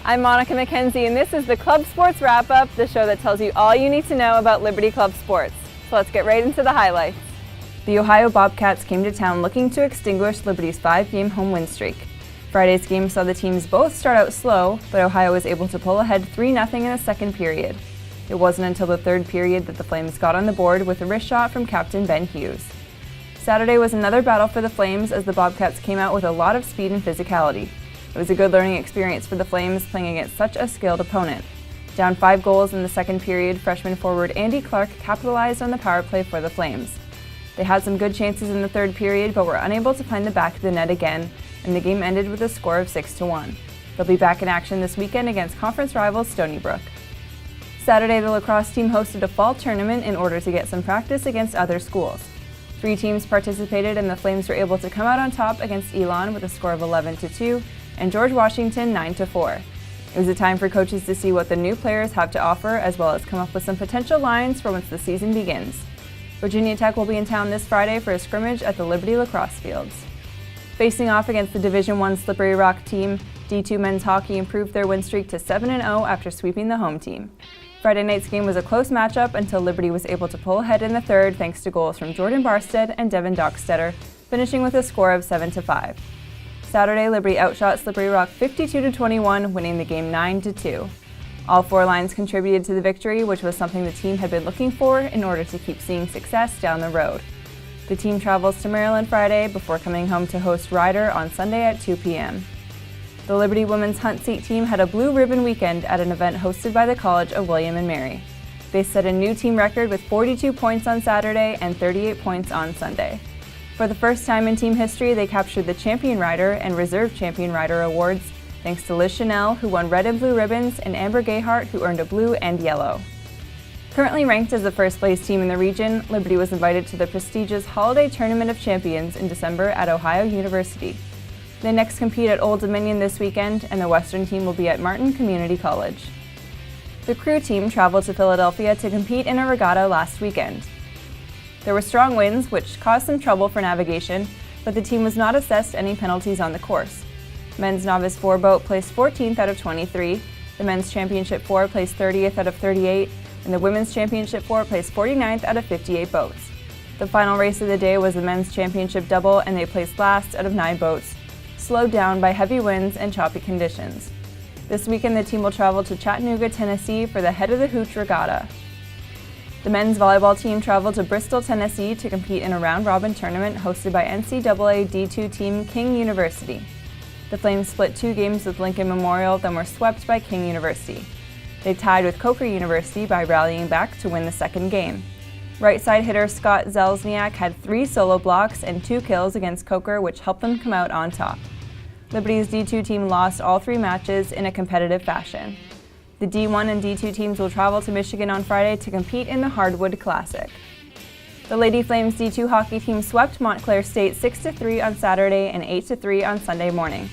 I'm Monica McKenzie, and this is the Club Sports Wrap-Up, the show that tells you all you need to know about Liberty Club sports. So let's get right into the highlights. The Ohio Bobcats came to town looking to extinguish Liberty's 5-game home win streak. Friday's game saw the teams both start out slow, but Ohio was able to pull ahead 3-0 in the second period. It wasn't until the third period that the Flames got on the board with a wrist shot from captain Ben Hughes. Saturday was another battle for the Flames as the Bobcats came out with a lot of speed and physicality. It was a good learning experience for the Flames playing against such a skilled opponent. Down 5 goals in the second period, freshman forward Andy Clark capitalized on the power play for the Flames. They had some good chances in the third period but were unable to find the back of the net again, and the game ended with a score of 6-1. They'll be back in action this weekend against conference rivals Stony Brook. Saturday, the lacrosse team hosted a fall tournament in order to get some practice against other schools. 3 teams participated and the Flames were able to come out on top against Elon with a score of 11-2 and George Washington 9-4. It was a time for coaches to see what the new players have to offer as well as come up with some potential lines for once the season begins. Virginia Tech will be in town this Friday for a scrimmage at the Liberty lacrosse fields. Facing off against the Division I Slippery Rock team, D2 men's hockey improved their win streak to 7-0 after sweeping the home team. Friday night's game was a close matchup until Liberty was able to pull ahead in the third thanks to goals from Jordan Barstead and Devin Dockstetter, finishing with a score of 7-5. Saturday, Liberty outshot Slippery Rock 52-21, winning the game 9-2. All 4 lines contributed to the victory, which was something the team had been looking for in order to keep seeing success down the road. The team travels to Maryland Friday before coming home to host Rider on Sunday at 2 p.m. The Liberty women's Hunt Seat team had a blue ribbon weekend at an event hosted by the College of William & Mary. They set a new team record with 42 points on Saturday and 38 points on Sunday. For the first time in team history, they captured the Champion Rider and Reserve Champion Rider awards, thanks to Liz Chanel, who won red and blue ribbons, and Amber Gayhart, who earned a blue and yellow. Currently ranked as the first place team in the region, Liberty was invited to the prestigious Holiday Tournament of Champions in December at Ohio University. They next compete at Old Dominion this weekend, and the Western team will be at Martin Community College. The crew team traveled to Philadelphia to compete in a regatta last weekend. There were strong winds, which caused some trouble for navigation, but the team was not assessed any penalties on the course. Men's Novice 4 boat placed 14th out of 23, the Men's Championship 4 placed 30th out of 38, and the Women's Championship 4 placed 49th out of 58 boats. The final race of the day was the Men's Championship double, and they placed last out of 9 boats, slowed down by heavy winds and choppy conditions. This weekend the team will travel to Chattanooga, Tennessee for the Head of the Hooch Regatta. The men's volleyball team traveled to Bristol, Tennessee to compete in a round-robin tournament hosted by NCAA D2 team King University. The Flames split 2 games with Lincoln Memorial, then were swept by King University. They tied with Coker University by rallying back to win the second game. Right side hitter Scott Zelzniak had 3 solo blocks and 2 kills against Coker, which helped them come out on top. Liberty's D2 team lost all 3 matches in a competitive fashion. The D1 and D2 teams will travel to Michigan on Friday to compete in the Hardwood Classic. The Lady Flames D2 hockey team swept Montclair State 6-3 on Saturday and 8-3 on Sunday morning.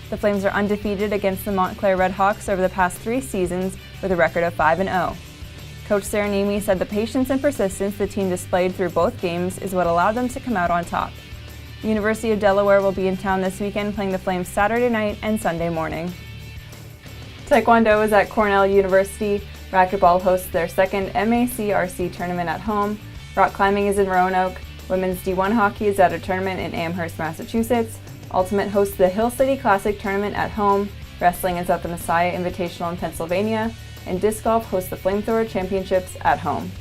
The Flames are undefeated against the Montclair Redhawks over the past 3 seasons with a record of 5-0. Coach Sarah Nemi said the patience and persistence the team displayed through both games is what allowed them to come out on top. The University of Delaware will be in town this weekend playing the Flames Saturday night and Sunday morning. Taekwondo is at Cornell University. Racquetball hosts their second MACRC tournament at home. Rock climbing is in Roanoke. Women's D1 hockey is at a tournament in Amherst, Massachusetts. Ultimate hosts the Hill City Classic tournament at home. Wrestling is at the Messiah Invitational in Pennsylvania. And disc golf hosts the Flamethrower Championships at home.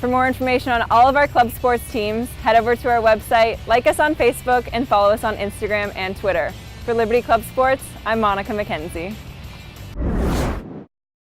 For more information on all of our club sports teams, head over to our website, like us on Facebook, and follow us on Instagram and Twitter. For Liberty Club Sports, I'm Monica McKenzie.